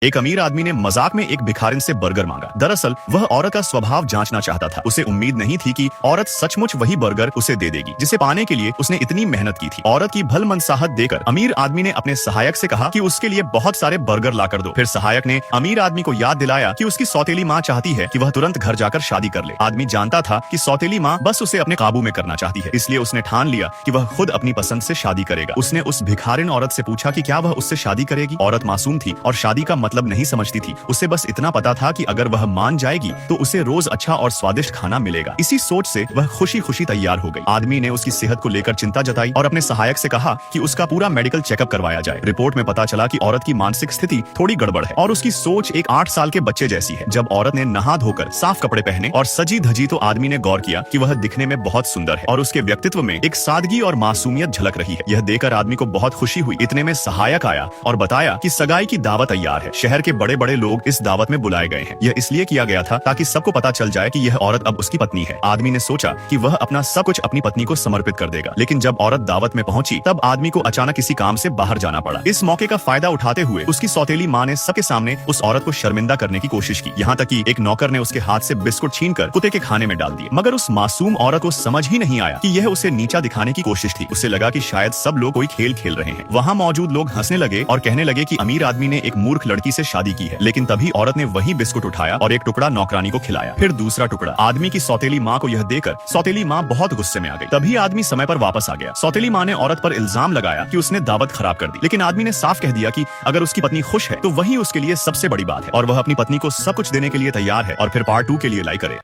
एक अमीर आदमी ने मजाक में एक भिखारिन से बर्गर मांगा। दरअसल वह औरत का स्वभाव जांचना चाहता था। उसे उम्मीद नहीं थी कि औरत सचमुच वही बर्गर उसे दे देगी जिसे पाने के लिए उसने इतनी मेहनत की थी। औरत की भलमनसाहत देकर अमीर आदमी ने अपने सहायक से कहा कि उसके लिए बहुत सारे बर्गर ला कर दो। फिर सहायक ने अमीर आदमी को याद दिलाया कि उसकी सौतेली माँ चाहती है कि वह तुरंत घर जाकर शादी कर ले। आदमी जानता था कि सौतेली माँ बस उसे अपने काबू में करना चाहती है, इसलिए उसने ठान लिया कि वह खुद अपनी पसंद से शादी करेगा। उसने उस भिखारिन औरत से पूछा कि क्या वह उससे शादी करेगी। औरत मासूम थी और शादी का मतलब नहीं समझती थी। उसे बस इतना पता था कि अगर वह मान जाएगी तो उसे रोज अच्छा और स्वादिष्ट खाना मिलेगा। इसी सोच से वह खुशी खुशी तैयार हो गई। आदमी ने उसकी सेहत को लेकर चिंता जताई और अपने सहायक से कहा कि उसका पूरा मेडिकल चेकअप करवाया जाए। रिपोर्ट में पता चला कि औरत की मानसिक स्थिति थोड़ी गड़बड़ है और उसकी सोच एक 8 साल के बच्चे जैसी है। जब औरत ने नहा धोकर साफ कपड़े पहने और सजी धजी तो आदमी ने गौर किया कि वह दिखने में बहुत सुंदर है और उसके व्यक्तित्व में एक सादगी और मासूमियत झलक रही है। यह देखकर आदमी को बहुत खुशी हुई। इतने में सहायक आया और बताया कि सगाई की दावत तैयार है। शहर के बड़े बड़े लोग इस दावत में बुलाए गए हैं। यह इसलिए किया गया था ताकि सबको पता चल जाए कि यह औरत अब उसकी पत्नी है। आदमी ने सोचा कि वह अपना सब कुछ अपनी पत्नी को समर्पित कर देगा, लेकिन जब औरत दावत में पहुंची तब आदमी को अचानक किसी काम से बाहर जाना पड़ा। इस मौके का फायदा उठाते हुए उसकी सौतेली माँ ने सबके सामने उस औरत को शर्मिंदा करने की कोशिश की। यहाँ तक कि एक नौकर ने उसके हाथ से बिस्कुट छीनकर कुत्ते के खाने में डाल दिए। मगर उस मासूम औरत को समझ ही नहीं आया कि यह उसे नीचा दिखाने की कोशिश थी। उसे लगा कि शायद सब लोग कोई खेल खेल रहे हैं। वहाँ मौजूद लोग हंसने लगे और कहने लगे कि अमीर आदमी ने एक मूर्ख लड़की से शादी की है। लेकिन तभी औरत ने वही बिस्कुट उठाया और एक टुकड़ा नौकरानी को खिलाया, फिर दूसरा टुकड़ा। आदमी की सौतेली माँ को यह देकर सौतेली माँ बहुत गुस्से में आ गई। तभी आदमी समय पर वापस आ गया। सौतेली माँ ने औरत पर इल्जाम लगाया कि उसने दावत खराब कर दी, लेकिन आदमी ने साफ कह दिया कि अगर उसकी पत्नी खुश है तो वही उसके लिए सबसे बड़ी बात है और वह अपनी पत्नी को सब कुछ देने के लिए तैयार है। और फिर पार्ट 2 के लिए लाइक करें।